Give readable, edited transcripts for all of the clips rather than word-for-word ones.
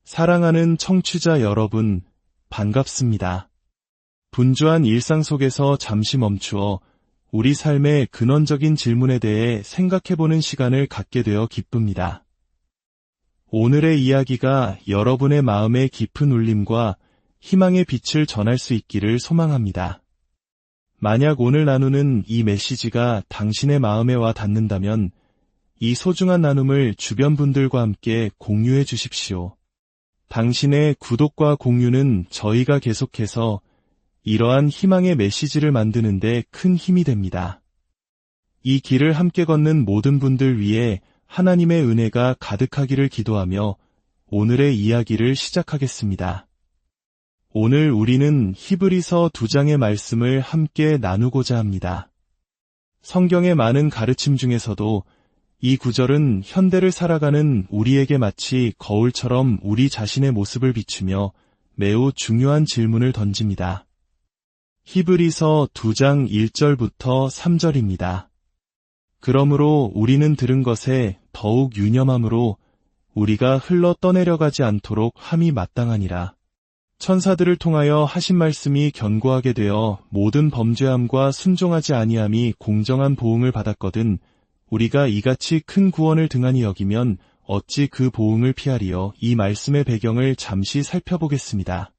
사랑하는 청취자 여러분, 반갑습니다. 분주한 일상 속에서 잠시 멈추어 우리 삶의 근원적인 질문에 대해 생각해보는 시간을 갖게 되어 기쁩니다. 오늘의 이야기가 여러분의 마음의 깊은 울림과 희망의 빛을 전할 수 있기를 소망합니다. 만약 오늘 나누는 이 메시지가 당신의 마음에 와 닿는다면 이 소중한 나눔을 주변 분들과 함께 공유해 주십시오. 당신의 구독과 공유는 저희가 계속해서 이러한 희망의 메시지를 만드는 데 큰 힘이 됩니다. 이 길을 함께 걷는 모든 분들 위해 하나님의 은혜가 가득하기를 기도하며 오늘의 이야기를 시작하겠습니다. 오늘 우리는 히브리서 2장의 말씀을 함께 나누고자 합니다. 성경의 많은 가르침 중에서도 이 구절은 현대를 살아가는 우리에게 마치 거울처럼 우리 자신의 모습을 비추며 매우 중요한 질문을 던집니다. 히브리서 2장 1절부터 3절입니다. 그러므로 우리는 들은 것에 더욱 유념함으로 우리가 흘러 떠내려가지 않도록 함이 마땅하니라. 천사들을 통하여 하신 말씀이 견고하게 되어 모든 범죄함과 순종하지 아니함이 공정한 보응을 받았거든 우리가 이같이 큰 구원을 등한히 여기면 어찌 그 보응을 피하리요. 이 말씀의 배경을 잠시 살펴보겠습니다.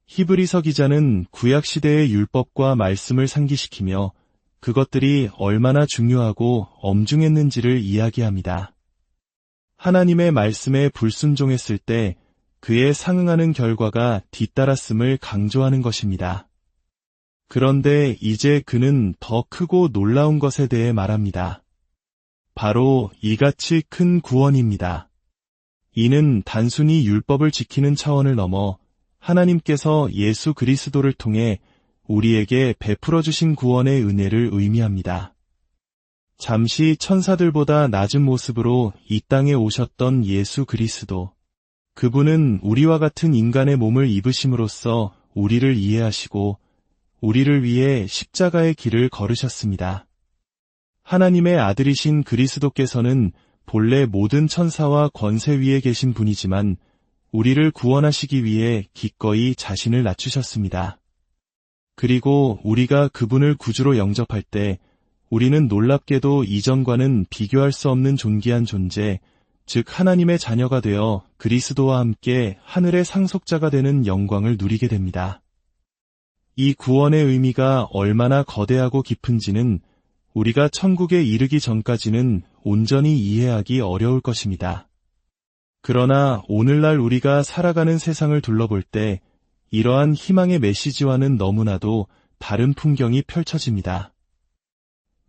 히브리서 기자는 구약시대의 율법과 말씀을 상기시키며 그것들이 얼마나 중요하고 엄중했는지를 이야기합니다. 하나님의 말씀에 불순종했을 때 그에 상응하는 결과가 뒤따랐음을 강조하는 것입니다. 그런데 이제 그는 더 크고 놀라운 것에 대해 말합니다. 바로 이같이 큰 구원입니다. 이는 단순히 율법을 지키는 차원을 넘어 하나님께서 예수 그리스도를 통해 우리에게 베풀어 주신 구원의 은혜를 의미합니다. 잠시 천사들보다 낮은 모습으로 이 땅에 오셨던 예수 그리스도. 그분은 우리와 같은 인간의 몸을 입으심으로써 우리를 이해하시고 우리를 위해 십자가의 길을 걸으셨습니다. 하나님의 아들이신 그리스도께서는 본래 모든 천사와 권세 위에 계신 분이지만 우리를 구원하시기 위해 기꺼이 자신을 낮추셨습니다. 그리고 우리가 그분을 구주로 영접할 때 우리는 놀랍게도 이전과는 비교할 수 없는 존귀한 존재, 즉 하나님의 자녀가 되어 그리스도와 함께 하늘의 상속자가 되는 영광을 누리게 됩니다. 이 구원의 의미가 얼마나 거대하고 깊은지는 우리가 천국에 이르기 전까지는 온전히 이해하기 어려울 것입니다. 그러나 오늘날 우리가 살아가는 세상을 둘러볼 때 이러한 희망의 메시지와는 너무나도 다른 풍경이 펼쳐집니다.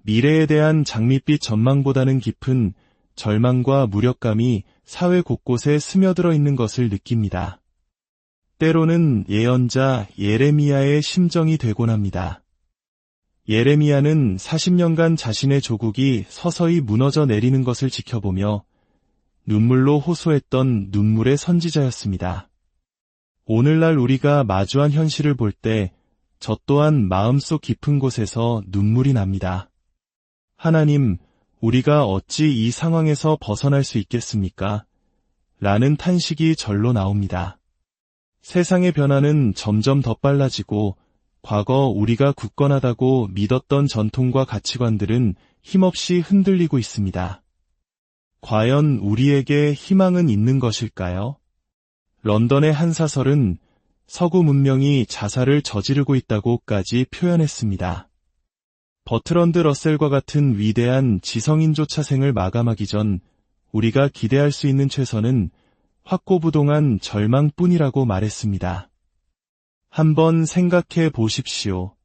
미래에 대한 장밋빛 전망보다는 깊은 절망과 무력감이 사회 곳곳에 스며들어 있는 것을 느낍니다. 때로는 예언자 예레미야의 심정이 되곤 합니다. 예레미야는 40년간 자신의 조국이 서서히 무너져 내리는 것을 지켜보며 눈물로 호소했던 눈물의 선지자였습니다. 오늘날 우리가 마주한 현실을 볼 때 저 또한 마음속 깊은 곳에서 눈물이 납니다. 하나님, 우리가 어찌 이 상황에서 벗어날 수 있겠습니까? 라는 탄식이 절로 나옵니다. 세상의 변화는 점점 더 빨라지고 과거 우리가 굳건하다고 믿었던 전통과 가치관들은 힘없이 흔들리고 있습니다. 과연 우리에게 희망은 있는 것일까요? 런던의 한 사설은 서구 문명이 자살을 저지르고 있다고까지 표현했습니다. 버트런드 러셀과 같은 위대한 지성인조차 생을 마감하기 전 우리가 기대할 수 있는 최선은 확고부동한 절망뿐이라고 말했습니다. 한번 생각해 보십시오.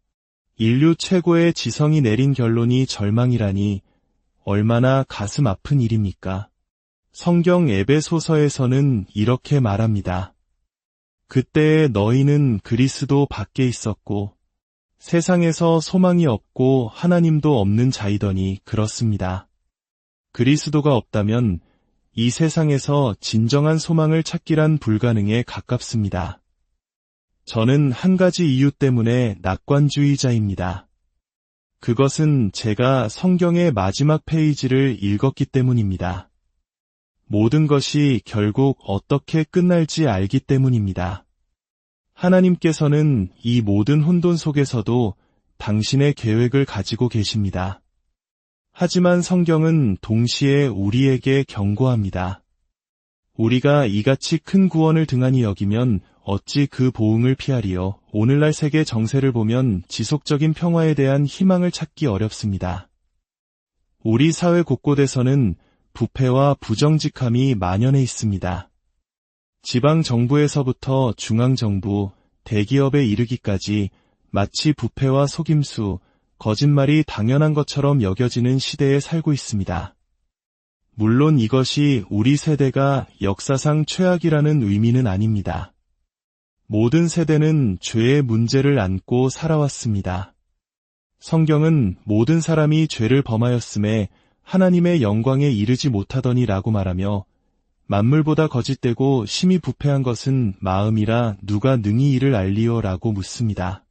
인류 최고의 지성이 내린 결론이 절망이라니 얼마나 가슴 아픈 일입니까? 성경 에베소서에서는 이렇게 말합니다. 그때에 너희는 그리스도 밖에 있었고 세상에서 소망이 없고 하나님도 없는 자이더니 그렇습니다. 그리스도가 없다면 이 세상에서 진정한 소망을 찾기란 불가능에 가깝습니다. 저는 한 가지 이유 때문에 낙관주의자입니다. 그것은 제가 성경의 마지막 페이지를 읽었기 때문입니다. 모든 것이 결국 어떻게 끝날지 알기 때문입니다. 하나님께서는 이 모든 혼돈 속에서도 당신의 계획을 가지고 계십니다. 하지만 성경은 동시에 우리에게 경고합니다. 우리가 이같이 큰 구원을 등한히 여기면 어찌 그 보응을 피하리요. 오늘날 세계 정세를 보면 지속적인 평화에 대한 희망을 찾기 어렵습니다. 우리 사회 곳곳에서는 부패와 부정직함이 만연해 있습니다. 지방정부에서부터 중앙정부, 대기업에 이르기까지 마치 부패와 속임수, 거짓말이 당연한 것처럼 여겨지는 시대에 살고 있습니다. 물론 이것이 우리 세대가 역사상 최악이라는 의미는 아닙니다. 모든 세대는 죄의 문제를 안고 살아왔습니다. 성경은 모든 사람이 죄를 범하였음에 하나님의 영광에 이르지 못하더니 라고 말하며 만물보다 거짓되고 심히 부패한 것은 마음이라 누가 능히 이를 알리요 라고 묻습니다.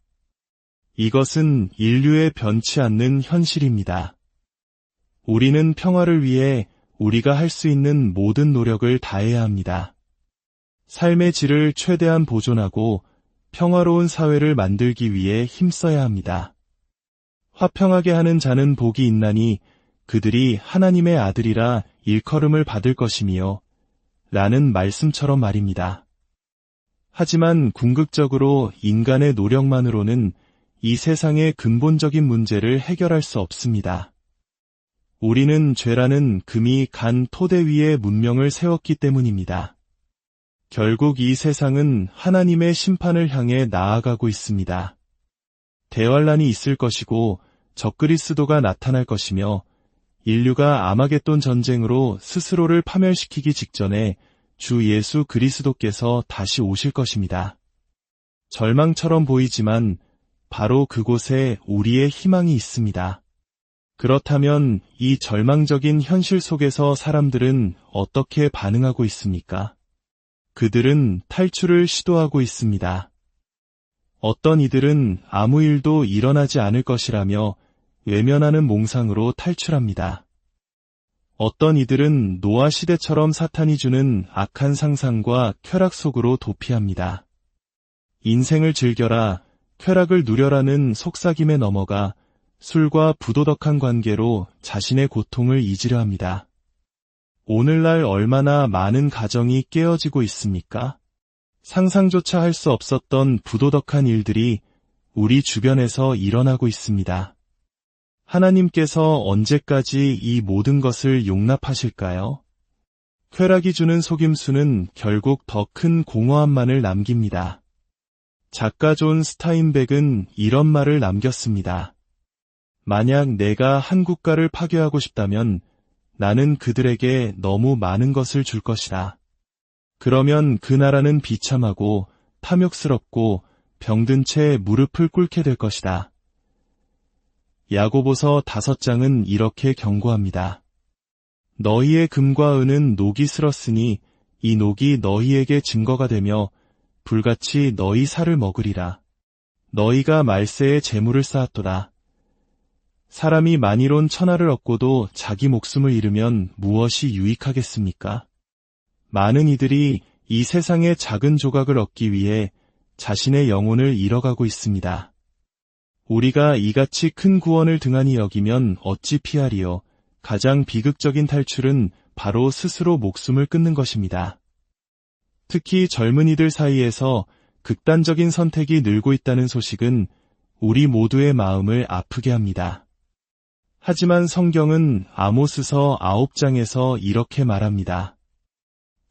이것은 인류의 변치 않는 현실입니다. 우리는 평화를 위해 우리가 할 수 있는 모든 노력을 다해야 합니다. 삶의 질을 최대한 보존하고 평화로운 사회를 만들기 위해 힘써야 합니다. 화평하게 하는 자는 복이 있나니 그들이 하나님의 아들이라 일컬음을 받을 것이며 라는 말씀처럼 말입니다. 하지만 궁극적으로 인간의 노력만으로는 이 세상의 근본적인 문제를 해결할 수 없습니다. 우리는 죄라는 금이 간 토대 위에 문명을 세웠기 때문입니다. 결국 이 세상은 하나님의 심판을 향해 나아가고 있습니다. 대환란이 있을 것이고 적그리스도가 나타날 것이며 인류가 아마겟돈 전쟁으로 스스로를 파멸시키기 직전에 주 예수 그리스도께서 다시 오실 것입니다. 절망처럼 보이지만 바로 그곳에 우리의 희망이 있습니다. 그렇다면 이 절망적인 현실 속에서 사람들은 어떻게 반응하고 있습니까? 그들은 탈출을 시도하고 있습니다. 어떤 이들은 아무 일도 일어나지 않을 것이라며 외면하는 몽상으로 탈출합니다. 어떤 이들은 노아 시대처럼 사탄이 주는 악한 상상과 쾌락 속으로 도피합니다. 인생을 즐겨라, 쾌락을 누려라는 속삭임에 넘어가 술과 부도덕한 관계로 자신의 고통을 잊으려 합니다. 오늘날 얼마나 많은 가정이 깨어지고 있습니까? 상상조차 할 수 없었던 부도덕한 일들이 우리 주변에서 일어나고 있습니다. 하나님께서 언제까지 이 모든 것을 용납하실까요? 쾌락이 주는 속임수는 결국 더 큰 공허함만을 남깁니다. 작가 존 스타인백은 이런 말을 남겼습니다. 만약 내가 한 국가를 파괴하고 싶다면 나는 그들에게 너무 많은 것을 줄 것이다. 그러면 그 나라는 비참하고 탐욕스럽고 병든 채 무릎을 꿇게 될 것이다. 야고보서 5장은 이렇게 경고합니다. 너희의 금과 은은 녹이 슬었으니 이 녹이 너희에게 증거가 되며 불같이 너희 살을 먹으리라. 너희가 말세에 재물을 쌓았도다. 사람이 만이론 천하를 얻고도 자기 목숨을 잃으면 무엇이 유익하겠습니까? 많은 이들이 이 세상의 작은 조각을 얻기 위해 자신의 영혼을 잃어가고 있습니다. 우리가 이같이 큰 구원을 등한히 여기면 어찌 피하리요. 가장 비극적인 탈출은 바로 스스로 목숨을 끊는 것입니다. 특히 젊은이들 사이에서 극단적인 선택이 늘고 있다는 소식은 우리 모두의 마음을 아프게 합니다. 하지만 성경은 아모스서 9장에서 이렇게 말합니다.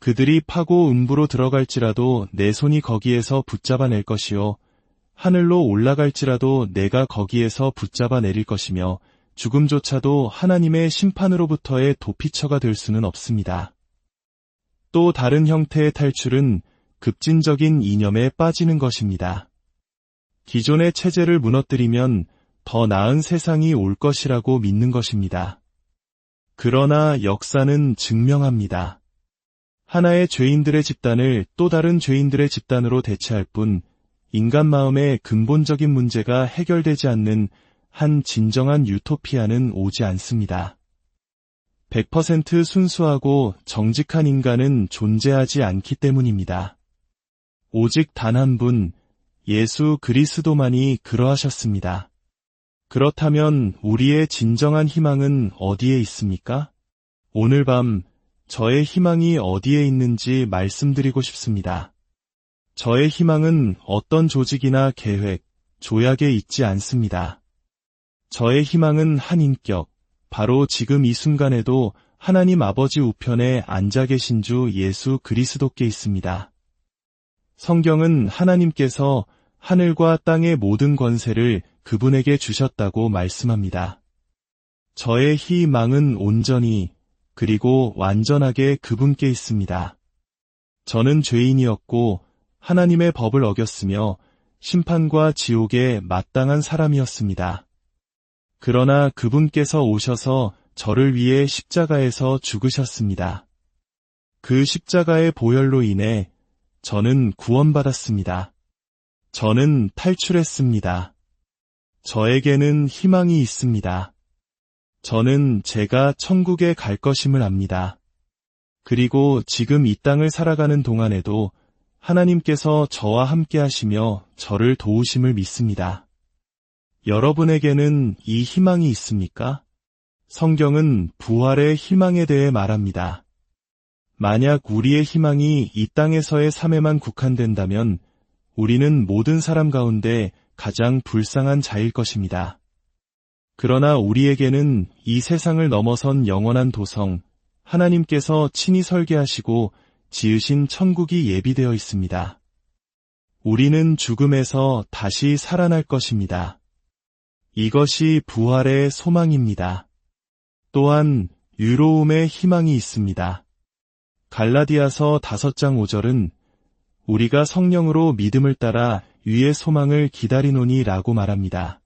그들이 파고 음부로 들어갈지라도 내 손이 거기에서 붙잡아낼 것이요 하늘로 올라갈지라도 내가 거기에서 붙잡아 내릴 것이며 죽음조차도 하나님의 심판으로부터의 도피처가 될 수는 없습니다. 또 다른 형태의 탈출은 급진적인 이념에 빠지는 것입니다. 기존의 체제를 무너뜨리면 더 나은 세상이 올 것이라고 믿는 것입니다. 그러나 역사는 증명합니다. 하나의 죄인들의 집단을 또 다른 죄인들의 집단으로 대체할 뿐 인간 마음의 근본적인 문제가 해결되지 않는 한 진정한 유토피아는 오지 않습니다. 100% 순수하고 정직한 인간은 존재하지 않기 때문입니다. 오직 단 한 분, 예수 그리스도만이 그러하셨습니다. 그렇다면 우리의 진정한 희망은 어디에 있습니까? 오늘 밤 저의 희망이 어디에 있는지 말씀드리고 싶습니다. 저의 희망은 어떤 조직이나 계획, 조약에 있지 않습니다. 저의 희망은 한 인격, 바로 지금 이 순간에도 하나님 아버지 우편에 앉아 계신 주 예수 그리스도께 있습니다. 성경은 하나님께서 하늘과 땅의 모든 권세를 그분에게 주셨다고 말씀합니다. 저의 희망은 온전히 그리고 완전하게 그분께 있습니다. 저는 죄인이었고 하나님의 법을 어겼으며 심판과 지옥에 마땅한 사람이었습니다. 그러나 그분께서 오셔서 저를 위해 십자가에서 죽으셨습니다. 그 십자가의 보혈로 인해 저는 구원받았습니다. 저는 탈출했습니다. 저에게는 희망이 있습니다. 저는 제가 천국에 갈 것임을 압니다. 그리고 지금 이 땅을 살아가는 동안에도 하나님께서 저와 함께 하시며 저를 도우심을 믿습니다. 여러분에게는 이 희망이 있습니까? 성경은 부활의 희망에 대해 말합니다. 만약 우리의 희망이 이 땅에서의 삶에만 국한된다면 우리는 모든 사람 가운데 가장 불쌍한 자일 것입니다. 그러나 우리에게는 이 세상을 넘어선 영원한 도성, 하나님께서 친히 설계하시고 지으신 천국이 예비되어 있습니다. 우리는 죽음에서 다시 살아날 것입니다. 이것이 부활의 소망입니다. 또한 유로움의 희망이 있습니다. 갈라디아서 5장 5절은 우리가 성령으로 믿음을 따라 위의 소망을 기다리노니 라고 말합니다.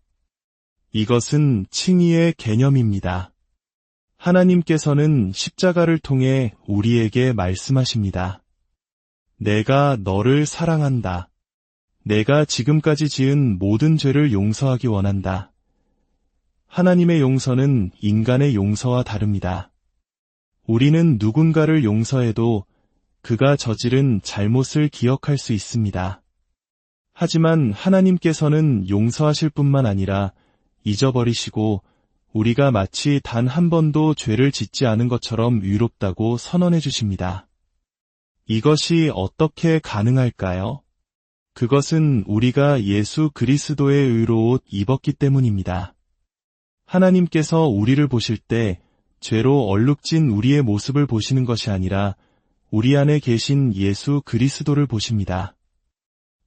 이것은 칭의의 개념입니다. 하나님께서는 십자가를 통해 우리에게 말씀하십니다. 내가 너를 사랑한다. 내가 지금까지 지은 모든 죄를 용서하기 원한다. 하나님의 용서는 인간의 용서와 다릅니다. 우리는 누군가를 용서해도 그가 저지른 잘못을 기억할 수 있습니다. 하지만 하나님께서는 용서하실 뿐만 아니라 잊어버리시고 우리가 마치 단 한 번도 죄를 짓지 않은 것처럼 위롭다고 선언해 주십니다. 이것이 어떻게 가능할까요? 그것은 우리가 예수 그리스도의 의로 옷 입었기 때문입니다. 하나님께서 우리를 보실 때 죄로 얼룩진 우리의 모습을 보시는 것이 아니라 우리 안에 계신 예수 그리스도를 보십니다.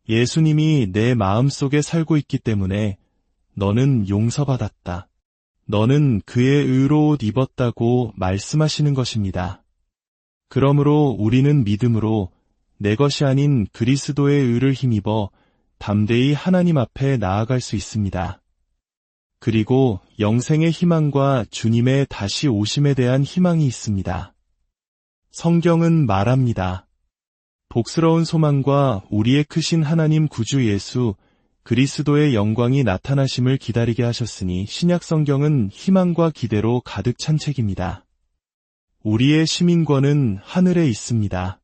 예수님이 내 마음속에 살고 있기 때문에 너는 용서받았다. 너는 그의 의로 옷 입었다고 말씀하시는 것입니다. 그러므로 우리는 믿음으로 내 것이 아닌 그리스도의 의를 힘입어 담대히 하나님 앞에 나아갈 수 있습니다. 그리고 영생의 희망과 주님의 다시 오심에 대한 희망이 있습니다. 성경은 말합니다. 복스러운 소망과 우리의 크신 하나님 구주 예수 그리스도의 영광이 나타나심을 기다리게 하셨으니 신약 성경은 희망과 기대로 가득 찬 책입니다. 우리의 시민권은 하늘에 있습니다.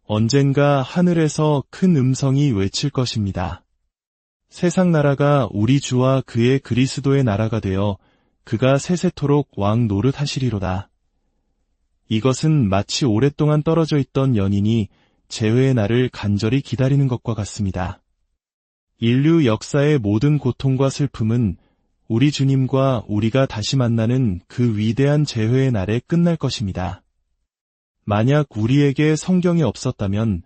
언젠가 하늘에서 큰 음성이 외칠 것입니다. 세상 나라가 우리 주와 그의 그리스도의 나라가 되어 그가 세세토록 왕 노릇하시리로다. 이것은 마치 오랫동안 떨어져 있던 연인이 재회의 날을 간절히 기다리는 것과 같습니다. 인류 역사의 모든 고통과 슬픔은 우리 주님과 우리가 다시 만나는 그 위대한 재회의 날에 끝날 것입니다. 만약 우리에게 성경이 없었다면,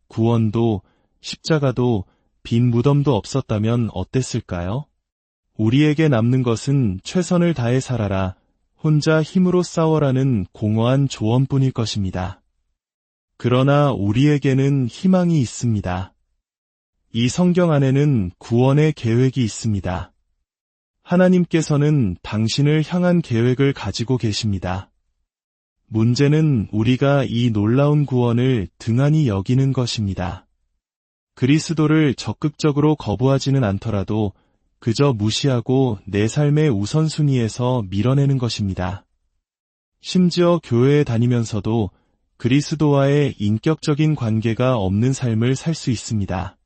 구원도 십자가도 빈 무덤도 없었다면 어땠을까요? 우리에게 남는 것은 최선을 다해 살아라, 혼자 힘으로 싸워라는 공허한 조언뿐일 것입니다. 그러나 우리에게는 희망이 있습니다. 이 성경 안에는 구원의 계획이 있습니다. 하나님께서는 당신을 향한 계획을 가지고 계십니다. 문제는 우리가 이 놀라운 구원을 등한히 여기는 것입니다. 그리스도를 적극적으로 거부하지는 않더라도 그저 무시하고 내 삶의 우선순위에서 밀어내는 것입니다. 심지어 교회에 다니면서도 그리스도와의 인격적인 관계가 없는 삶을 살 수 있습니다.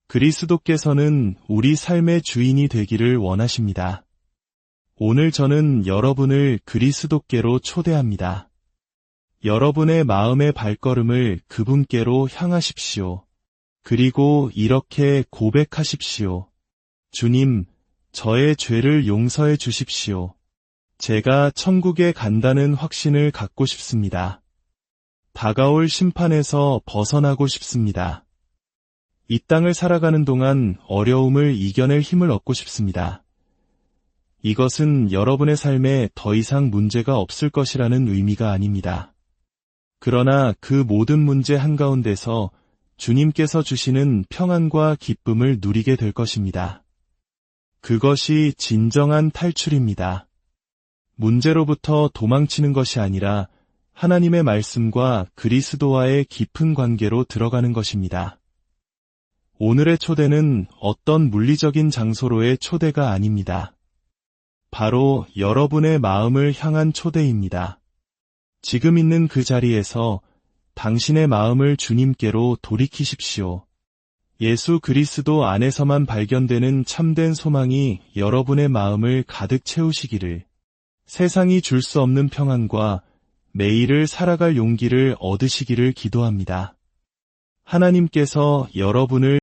그리스도께서는 우리 삶의 주인이 되기를 원하십니다. 오늘 저는 여러분을 그리스도께로 초대합니다. 여러분의 마음의 발걸음을 그분께로 향하십시오. 그리고 이렇게 고백하십시오. 주님, 저의 죄를 용서해 주십시오. 제가 천국에 간다는 확신을 갖고 싶습니다. 다가올 심판에서 벗어나고 싶습니다. 이 땅을 살아가는 동안 어려움을 이겨낼 힘을 얻고 싶습니다. 이것은 여러분의 삶에 더 이상 문제가 없을 것이라는 의미가 아닙니다. 그러나 그 모든 문제 한가운데서 주님께서 주시는 평안과 기쁨을 누리게 될 것입니다. 그것이 진정한 탈출입니다. 문제로부터 도망치는 것이 아니라 하나님의 말씀과 그리스도와의 깊은 관계로 들어가는 것입니다. 오늘의 초대는 어떤 물리적인 장소로의 초대가 아닙니다. 바로 여러분의 마음을 향한 초대입니다. 지금 있는 그 자리에서 당신의 마음을 주님께로 돌이키십시오. 예수 그리스도 안에서만 발견되는 참된 소망이 여러분의 마음을 가득 채우시기를, 세상이 줄 수 없는 평안과 매일을 살아갈 용기를 얻으시기를 기도합니다. 하나님께서 여러분을